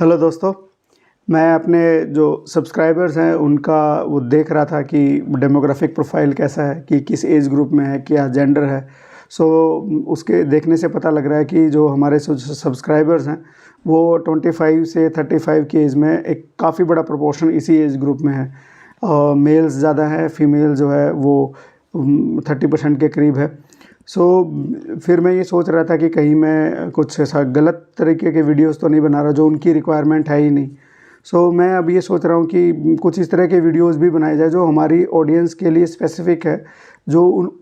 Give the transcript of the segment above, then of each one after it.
Hello दोस्तों, मैं अपने जो सब्सक्राइबर्स हैं उनका वो देख रहा था कि डेमोग्राफिक प्रोफाइल कैसा है, कि किस एज ग्रुप में है, क्या जेंडर है। सो उसके देखने से पता लग रहा है कि जो हमारे सब्सक्राइबर्स हैं वो 25 से 35 की एज में एक काफ़ी बड़ा प्रोपोर्शन इसी एज ग्रुप में है। मेल्स ज़्यादा है, फीमेल जो है वो 30% के करीब है। फिर मैं ये सोच रहा था कि कहीं मैं कुछ ऐसा गलत तरीके के वीडियोस तो नहीं बना रहा जो उनकी रिक्वायरमेंट है ही नहीं। मैं अब ये सोच रहा हूँ कि कुछ इस तरह के वीडियोस भी बनाए जाए जो हमारी ऑडियंस के लिए स्पेसिफ़िक है, जो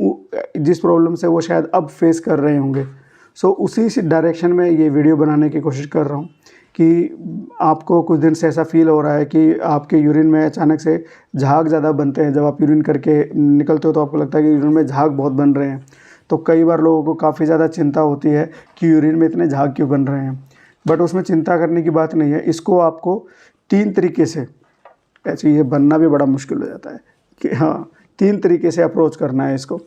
जिस प्रॉब्लम से वो शायद अब फेस कर रहे होंगे। उसी डायरेक्शन में ये वीडियो बनाने की कोशिश कर रहा हूँ कि आपको कुछ दिन से ऐसा फ़ील हो रहा है कि आपके यूरिन में अचानक से झाग ज़्यादा बनते हैं। जब आप यूरिन करके निकलते हो तो आपको लगता है कि यूरिन में झाग बहुत बन रहे हैं। तो कई बार लोगों को काफ़ी ज़्यादा चिंता होती है कि यूरिन में इतने झाग क्यों बन रहे हैं। बट उसमें चिंता करने की बात नहीं है। इसको आपको 3 तरीके से, ऐसे ये बनना भी बड़ा मुश्किल हो जाता है कि हाँ, 3 तरीके से अप्रोच करना है इसको।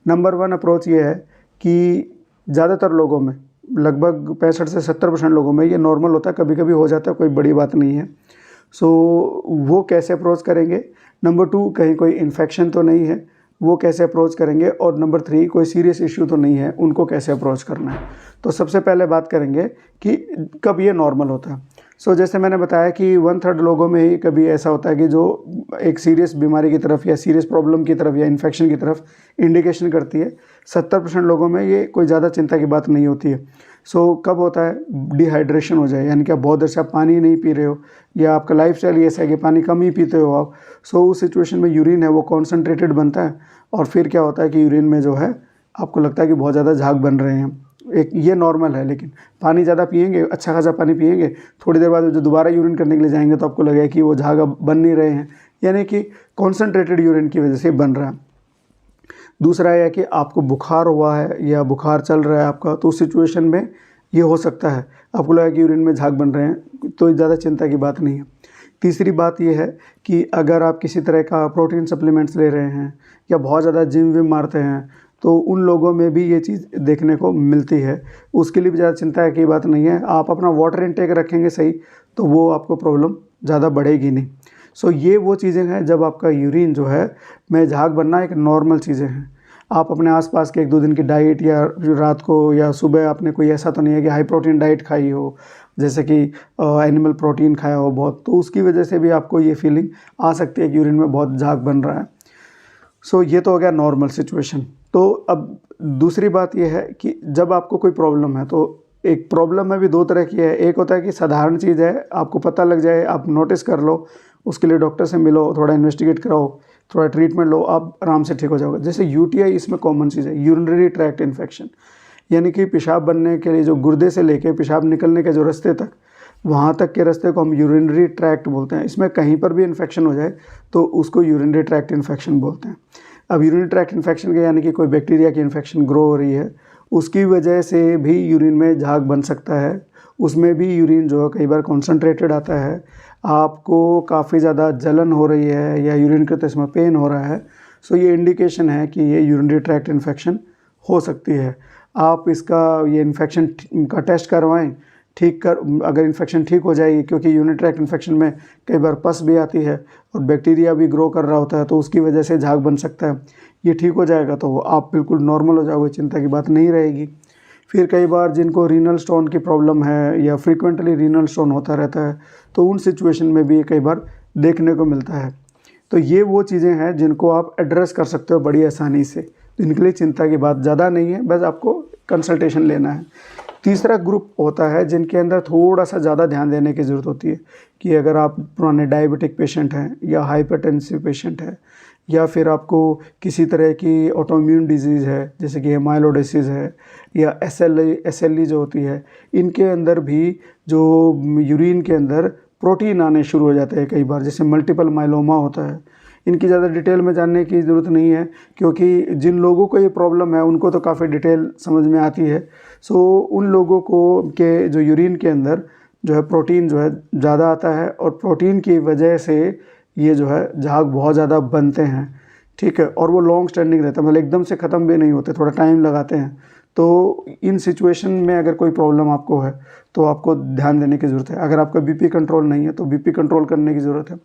नंबर 1 अप्रोच ये है कि ज़्यादातर लोगों में, लगभग 65 से 70% लोगों में ये नॉर्मल होता है, कभी कभी हो जाता है, कोई बड़ी बात नहीं है। वो कैसे अप्रोच करेंगे। नंबर 2, कहीं कोई इन्फेक्शन तो नहीं है, वो कैसे अप्रोच करेंगे। और नंबर 3, कोई सीरियस इश्यू तो नहीं है, उनको कैसे अप्रोच करना है। तो सबसे पहले बात करेंगे कि कब ये नॉर्मल होता है। जैसे मैंने बताया कि 1/3 लोगों में ही कभी ऐसा होता है कि जो एक सीरियस बीमारी की तरफ या सीरियस प्रॉब्लम की तरफ या इन्फेक्शन की तरफ इंडिकेशन करती है। 70% लोगों में ये कोई ज़्यादा चिंता की बात नहीं होती है। कब होता है, डिहाइड्रेशन हो जाए, यानी कि आप बहुत देर से आप पानी नहीं पी रहे हो या आपका लाइफस्टाइल ऐसा है कि पानी कम ही पीते हो आप। उस सिचुएशन में यूरिन है वो कॉन्सनट्रेटेड बनता है और फिर क्या होता है कि यूरिन में जो है आपको लगता है कि बहुत ज़्यादा झाग बन रहे हैं। एक ये नॉर्मल है, लेकिन पानी ज़्यादा पिएंगे, अच्छा खासा पानी पिएंगे, थोड़ी देर बाद जो दोबारा यूरिन करने के लिए जाएंगे तो आपको लगेगा कि वो झाग अब बन नहीं रहे हैं, यानी कि कॉन्सनट्रेटेड यूरिन की वजह से बन रहा है। दूसरा है कि आपको बुखार हुआ है या बुखार चल रहा है आपका, तो उस सिचुएशन में ये हो सकता है, आपको लगा कि यूरिन में झाग बन रहे हैं, तो ज़्यादा चिंता की बात नहीं है। तीसरी बात ये है कि अगर आप किसी तरह का प्रोटीन सप्लीमेंट्स ले रहे हैं या बहुत ज़्यादा जिम विम मारते हैं तो उन लोगों में भी ये चीज़ देखने को मिलती है। उसके लिए भी ज़्यादा चिंता की बात नहीं है। आप अपना वाटर इनटेक रखेंगे सही तो वो आपको प्रॉब्लम ज़्यादा बढ़ेगी नहीं। ये वो चीज़ें हैं जब आपका यूरिन जो है में झाग बनना एक नॉर्मल चीज़ें हैं। आप अपने आसपास के 1-2 दिन की डाइट या रात को या सुबह आपने कोई ऐसा तो नहीं है कि हाई प्रोटीन डाइट खाई हो, जैसे कि एनिमल प्रोटीन खाया हो बहुत, तो उसकी वजह से भी आपको ये फीलिंग आ सकती है कि यूरिन में बहुत झाग बन रहा है। ये तो हो गया नॉर्मल सिचुएशन। तो अब दूसरी बात ये है कि जब आपको कोई प्रॉब्लम है, तो एक प्रॉब्लम में भी 2 तरह की है। एक होता है कि साधारण चीज़ है, आपको पता लग जाए, आप नोटिस कर लो, उसके लिए डॉक्टर से मिलो, थोड़ा इन्वेस्टिगेट कराओ, थोड़ा ट्रीटमेंट लो, आप आराम से ठीक हो जाओगे। जैसे यूटीआई इसमें कॉमन चीज़ है, यूरिनरी ट्रैक्ट इन्फेक्शन, यानी कि पेशाब बनने के लिए जो गुर्दे से लेके पेशाब निकलने के जो रास्ते तक, वहाँ तक के रास्ते को हम यूरिनरी ट्रैक्ट बोलते हैं। इसमें कहीं पर भी इन्फेक्शन हो जाए तो उसको यूरिनरी ट्रैक्ट इन्फेक्शन बोलते हैं। अब यूरिनरी ट्रैक्ट इन्फेक्शन के यानी कि कोई बैक्टीरिया की इन्फेक्शन ग्रो हो रही है, उसकी वजह से भी यूरिन में झाग बन सकता है। उसमें भी यूरिन जो है कई बार कॉन्सनट्रेटेड आता है, आपको काफ़ी ज़्यादा जलन हो रही है या यूरिन करते समय पेन हो रहा है, ये इंडिकेशन है कि ये यूरिनरी ट्रैक्ट इन्फेक्शन हो सकती है। आप इसका ये इन्फेक्शन का टेस्ट करवाएं, अगर इन्फेक्शन ठीक हो जाएगी, क्योंकि यूरिनरी ट्रैक्ट इन्फेक्शन में कई बार पस भी आती है और बैक्टीरिया भी ग्रो कर रहा होता है, तो उसकी वजह से झाग बन सकता है। ये ठीक हो जाएगा तो आप बिल्कुल नॉर्मल हो जाओगे, चिंता की बात नहीं रहेगी। फिर कई बार जिनको रीनल स्टोन की प्रॉब्लम है या फ्रीक्वेंटली रीनल स्टोन होता रहता है, तो उन सिचुएशन में भी कई बार देखने को मिलता है। तो ये वो चीज़ें हैं जिनको आप एड्रेस कर सकते हो बड़ी आसानी से, तो इनके लिए चिंता की बात ज़्यादा नहीं है, बस आपको कंसल्टेशन लेना है। तीसरा ग्रुप होता है जिनके अंदर थोड़ा सा ज़्यादा ध्यान देने की ज़रूरत होती है, कि अगर आप पुराने डायबिटिक पेशेंट हैं या हाइपरटेंसिव पेशेंट हैं या फिर आपको किसी तरह की ऑटोइम्यून डिजीज़ है, जैसे कि माइलोडिसीज़ है या एसएलई जो होती है, इनके अंदर भी जो यूरिन के अंदर प्रोटीन आने शुरू हो जाते हैं कई बार, जैसे मल्टीपल माइलोमा होता है। इनकी ज़्यादा डिटेल में जानने की ज़रूरत नहीं है, क्योंकि जिन लोगों को ये प्रॉब्लम है उनको तो काफ़ी डिटेल समझ में आती है। उन लोगों को के जो यूरिन के अंदर जो है प्रोटीन जो है ज़्यादा आता है और प्रोटीन की वजह से ये जो है झाग बहुत ज़्यादा बनते हैं, ठीक है। और वो लॉन्ग स्टैंडिंग रहता है, मतलब एकदम से ख़त्म भी नहीं होते, थोड़ा टाइम लगाते हैं। तो इन सिचुएशन में अगर कोई प्रॉब्लम आपको है तो आपको ध्यान देने की ज़रूरत है। अगर आपका बीपी कंट्रोल नहीं है तो बीपी कंट्रोल करने की ज़रूरत है।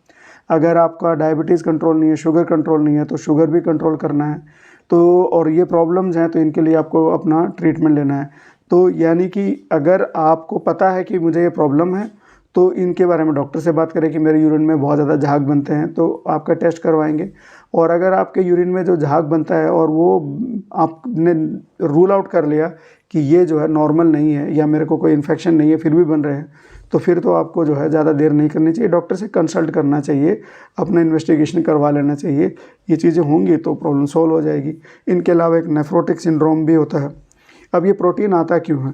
अगर आपका डायबिटीज़ कंट्रोल नहीं है, शुगर कंट्रोल नहीं है, तो शुगर भी कंट्रोल करना है। तो और ये प्रॉब्लम्स हैं तो इनके लिए आपको अपना ट्रीटमेंट लेना है। तो यानी कि अगर आपको पता है कि मुझे ये प्रॉब्लम है तो इनके बारे में डॉक्टर से बात करें कि मेरे यूरिन में बहुत ज़्यादा झाग बनते हैं, तो आपका टेस्ट करवाएंगे। और अगर आपके यूरिन में जो झाग बनता है और वो आपने रूल आउट कर लिया कि ये जो है नॉर्मल नहीं है या मेरे को कोई इन्फेक्शन नहीं है फिर भी बन रहे हैं, तो फिर तो आपको जो है ज़्यादा देर नहीं करनी चाहिए, डॉक्टर से कंसल्ट करना चाहिए, अपना इन्वेस्टिगेशन करवा लेना चाहिए। ये चीज़ें होंगी तो प्रॉब्लम सॉल्व हो जाएगी। इनके अलावा एक नेफ्रोटिक सिंड्रोम भी होता है। अब ये प्रोटीन आता क्यों है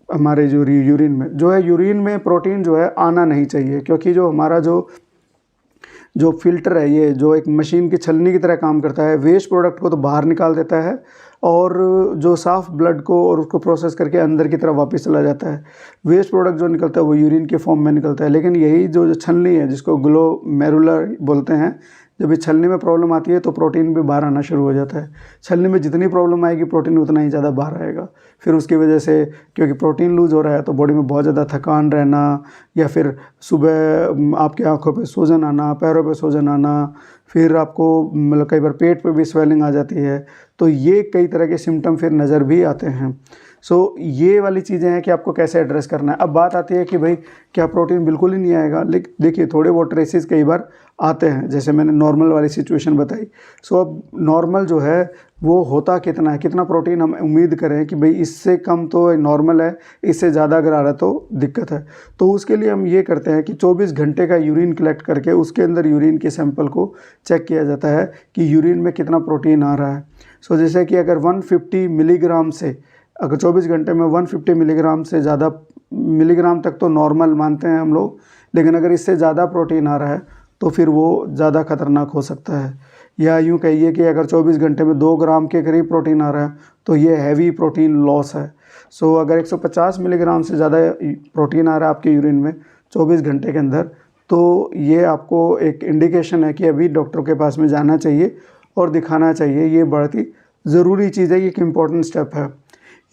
हमारे जो यूरिन में? जो है यूरिन में प्रोटीन जो है आना नहीं चाहिए, क्योंकि जो हमारा जो फ़िल्टर है, ये जो एक मशीन की छलनी की तरह काम करता है, वेस्ट प्रोडक्ट को तो बाहर निकाल देता है और जो साफ़ ब्लड को और उसको प्रोसेस करके अंदर की तरफ वापस चला जाता है। वेस्ट प्रोडक्ट जो निकलता है वो यूरिन के फॉर्म में निकलता है। लेकिन यही जो छलनी है जिसको ग्लोमेरुलर बोलते हैं, जब इस छलनी में प्रॉब्लम आती है तो प्रोटीन भी बाहर आना शुरू हो जाता है। छलनी में जितनी प्रॉब्लम आएगी प्रोटीन उतना ही ज़्यादा बाहर आएगा। फिर उसकी वजह से, क्योंकि प्रोटीन लूज़ हो रहा है तो बॉडी में बहुत ज़्यादा थकान रहना, या फिर सुबह आपकी आँखों पे सूजन आना, पैरों पे सूजन आना, फिर आपको मतलब कई बार पेट पे भी स्वेलिंग आ जाती है। तो ये कई तरह के सिम्टम फिर नज़र भी आते हैं। सो ये वाली चीज़ें हैं कि आपको कैसे एड्रेस करना है। अब बात आती है कि भाई क्या प्रोटीन बिल्कुल ही नहीं आएगा? लेकिन देखिए, थोड़े बहुत ट्रेसेस कई बार आते हैं, जैसे मैंने नॉर्मल वाली सिचुएशन बताई। सो अब नॉर्मल जो है वो होता कितना है, कितना प्रोटीन हम उम्मीद करें कि भाई इससे कम तो नॉर्मल है, इससे ज़्यादा अगर आ रहा है तो दिक्कत है। तो उसके लिए हम ये करते हैं कि 24 घंटे का यूरिन कलेक्ट करके उसके अंदर यूरिन के सैंपल को चेक किया जाता है कि यूरिन में कितना प्रोटीन आ रहा है। सो जैसे कि अगर 150 मिलीग्राम से, अगर 24 घंटे में 150 मिलीग्राम से ज़्यादा, मिलीग्राम तक तो नॉर्मल मानते हैं हम लोग, लेकिन अगर इससे ज़्यादा प्रोटीन आ रहा है तो फिर वो ज़्यादा खतरनाक हो सकता है। या यूँ कहिए कि अगर 24 घंटे में 2 ग्राम के करीब प्रोटीन आ रहा है तो ये हैवी प्रोटीन लॉस है। सो अगर 150 मिलीग्राम से ज़्यादा प्रोटीन आ रहा है आपके यूरिन में 24 घंटे के अंदर, तो ये आपको एक इंडिकेशन है कि अभी डॉक्टर के पास में जाना चाहिए और दिखाना चाहिए। ये बहुत ही ज़रूरी चीज़ है, ये एक इम्पॉर्टेंट स्टेप है।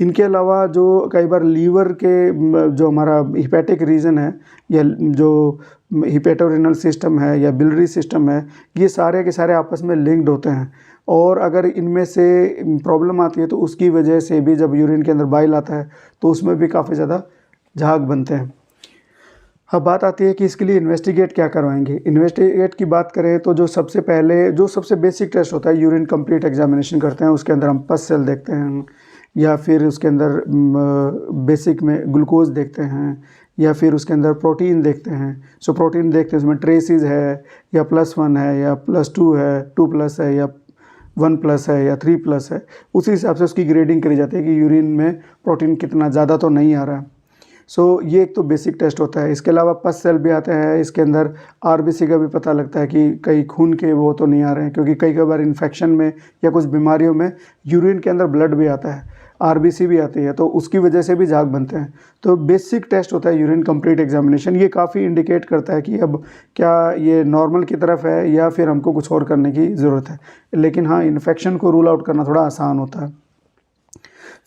इनके अलावा जो कई बार लीवर के जो हमारा हिपैटिक रीजन है, या जो हिपेटोरेनल सिस्टम है या बिलरी सिस्टम है, ये सारे के सारे आपस में लिंक्ड होते हैं। और अगर इनमें से प्रॉब्लम आती है तो उसकी वजह से भी जब यूरिन के अंदर बाइल आता है तो उसमें भी काफ़ी ज़्यादा झाग बनते हैं। अब बात आती है कि इसके लिए इन्वेस्टिगेट क्या करवाएंगे। इन्वेस्टिगेट की बात करें तो जो सबसे बेसिक टेस्ट होता है, यूरिन कंप्लीट एग्जामिनेशन करते हैं। उसके अंदर हम पस सेल देखते हैं, या फिर उसके अंदर बेसिक में ग्लूकोज देखते हैं, या फिर उसके अंदर प्रोटीन देखते हैं। सो प्रोटीन देखते हैं उसमें ट्रेसिस है या +1 है या +2 है, 2+ है या 1+ है या 3+ है। उसी हिसाब से उसकी ग्रेडिंग करी जाती है कि यूरिन में प्रोटीन कितना ज़्यादा तो नहीं आ रहा है। सो ये एक तो बेसिक टेस्ट होता है। इसके अलावा पस सेल भी आते हैं, इसके अंदर आरबीसी का भी पता लगता है कि कई खून के वो तो नहीं आ रहे हैं, क्योंकि कई बार इन्फेक्शन में या कुछ बीमारियों में यूरिन के अंदर ब्लड भी आता है, आरबीसी भी आती है, तो उसकी वजह से भी झाग बनते हैं। तो बेसिक टेस्ट होता है यूरिन कंप्लीट एग्जामिनेशन। ये काफ़ी इंडिकेट करता है कि अब क्या ये नॉर्मल की तरफ है या फिर हमको कुछ और करने की ज़रूरत है। लेकिन हाँ, इन्फेक्शन को रूल आउट करना थोड़ा आसान होता है।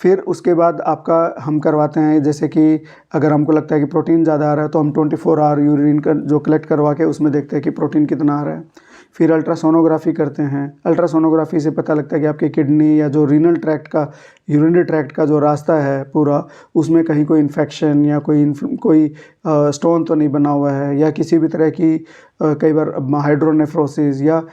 फिर उसके बाद आपका हम करवाते हैं, जैसे कि अगर हमको लगता है कि प्रोटीन ज़्यादा आ रहा है तो हम 24 आवर यूरिन का जो कलेक्ट करवा के उसमें देखते हैं कि प्रोटीन कितना आ रहा है। फिर अल्ट्रासोनोग्राफी करते हैं। अल्ट्रासोनोग्राफी से पता लगता है कि आपकी किडनी या जो रीनल ट्रैक्ट का, यूरिनरी ट्रैक्ट का जो रास्ता है पूरा, उसमें कहीं कोई इन्फेक्शन या कोई स्टोन तो नहीं बना हुआ है, या किसी भी तरह की कई बार हाइड्रोनेफ्रोसिस या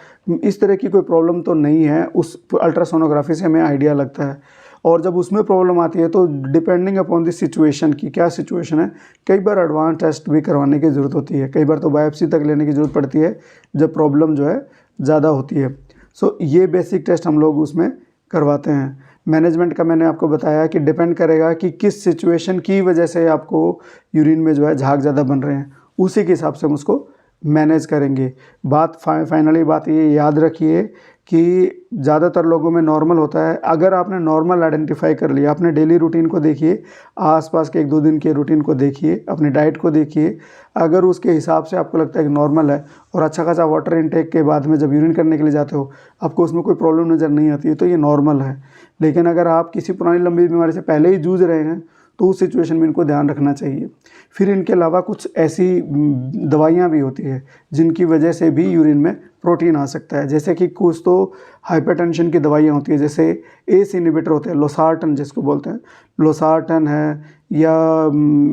इस तरह की कोई प्रॉब्लम तो नहीं है। उस अल्ट्रासोनोग्राफी से हमें आइडिया लगता है। और जब उसमें प्रॉब्लम आती है तो डिपेंडिंग अपॉन द सिचुएशन की क्या सिचुएशन है, कई बार एडवांस टेस्ट भी करवाने की ज़रूरत होती है। कई बार तो बायोप्सी तक लेने की ज़रूरत पड़ती है जब प्रॉब्लम जो है ज़्यादा होती है। सो ये बेसिक टेस्ट हम लोग उसमें करवाते हैं। मैनेजमेंट का मैंने आपको बताया कि डिपेंड करेगा कि किस सिचुएशन की वजह से आपको यूरिन में जो है झाग ज़्यादा बन रहे हैं, उसी के हिसाब से हम उसको मैनेज करेंगे। फाइनली बात ये याद रखिए कि ज़्यादातर लोगों में नॉर्मल होता है। अगर आपने नॉर्मल आइडेंटिफाई कर लिया, अपने डेली रूटीन को देखिए, आसपास के 1-2 दिन के रूटीन को देखिए, अपनी डाइट को देखिए, अगर उसके हिसाब से आपको लगता है कि नॉर्मल है और अच्छा खासा वाटर इनटेक के बाद में जब यूरिन करने के लिए जाते हो आपको उसमें कोई प्रॉब्लम नज़र नहीं आती है, तो ये नॉर्मल है। लेकिन अगर आप किसी पुरानी लंबी बीमारी से पहले ही जूझ रहे हैं तो उस सिचुएशन में इनको ध्यान रखना चाहिए। फिर इनके अलावा कुछ ऐसी दवाइयाँ भी होती है जिनकी वजह से भी यूरिन में प्रोटीन आ सकता है, जैसे कि कुछ तो हाइपरटेंशन की दवाइयाँ होती है, जैसे एस इनहिबिटर होते हैं, लोसार्टन जिसको बोलते हैं, लोसार्टन है या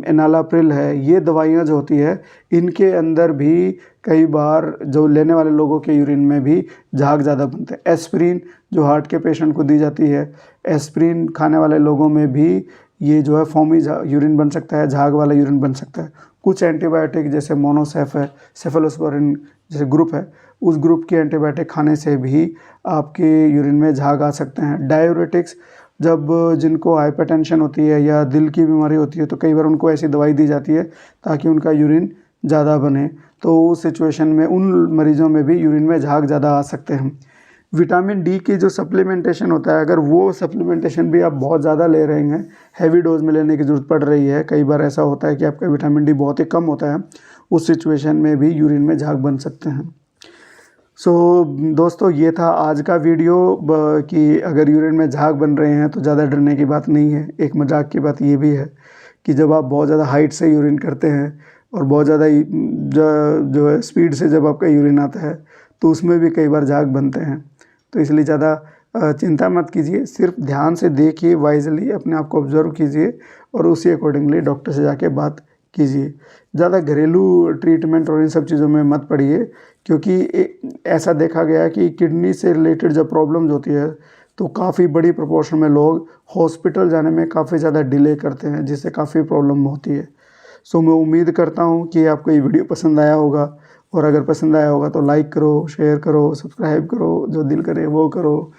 एनालाप्रिल है। ये दवाइयाँ जो होती है इनके अंदर भी कई बार जो लेने वाले लोगों के यूरिन में भी झाग ज़्यादा बनते हैं। एस्प्रिन जो हार्ट के पेशेंट को दी जाती है, एस्प्रिन खाने वाले लोगों में भी ये जो है फोमी यूरिन बन सकता है, झाग वाला यूरिन बन सकता है। कुछ एंटीबायोटिक जैसे मोनोसेफ है, सेफेलोस्पोरिन जैसे ग्रुप है, उस ग्रुप के एंटीबायोटिक खाने से भी आपके यूरिन में झाग आ सकते हैं। डायूरेटिक्स जब जिनको हाइपरटेंशन होती है या दिल की बीमारी होती है तो कई बार उनको ऐसी दवाई दी जाती है ताकि उनका यूरिन ज़्यादा बने, तो उस सिचुएशन में उन मरीज़ों में भी यूरिन में झाग ज़्यादा आ सकते हैं। विटामिन डी की जो सप्लीमेंटेशन होता है, अगर वो सप्लीमेंटेशन भी आप बहुत ज़्यादा ले रहे हैं, हैवी डोज में लेने की ज़रूरत पड़ रही है, कई बार ऐसा होता है कि आपका विटामिन डी बहुत ही कम होता है, उस सिचुएशन में भी यूरिन में झाग बन सकते हैं। दोस्तों ये था आज का वीडियो कि अगर यूरिन में झाग बन रहे हैं तो ज़्यादा डरने की बात नहीं है। एक मजाक की बात ये भी है कि जब आप बहुत ज़्यादा हाइट से यूरिन करते हैं और बहुत ज़्यादा जो है स्पीड से जब आपका यूरिन आता है तो उसमें भी कई बार झाग बनते हैं। तो इसलिए ज़्यादा चिंता मत कीजिए, सिर्फ ध्यान से देखिए, वाइजली अपने आप को ऑब्जर्व कीजिए और उसी अकॉर्डिंगली डॉक्टर से जाके बात कीजिए। ज़्यादा घरेलू ट्रीटमेंट और इन सब चीज़ों में मत पड़िए, क्योंकि ऐसा देखा गया है कि किडनी से रिलेटेड जब प्रॉब्लम्स होती है तो काफ़ी बड़ी प्रोपोर्शन में लोग हॉस्पिटल जाने में काफ़ी ज़्यादा डिले करते हैं, जिससे काफ़ी प्रॉब्लम होती है। मैं उम्मीद करता हूँ कि आपको ये वीडियो पसंद आया होगा, और अगर पसंद आया होगा तो लाइक करो, शेयर करो, सब्सक्राइब करो, जो दिल करे वो करो।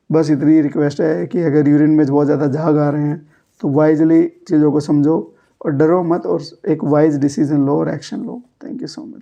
बस इतनी रिक्वेस्ट है कि अगर यूरिन में बहुत ज़्यादा झाग आ रहे हैं तो वाइजली चीज़ों को समझो और डरो मत, और एक वाइज डिसीजन लो और action low. Thank you so much.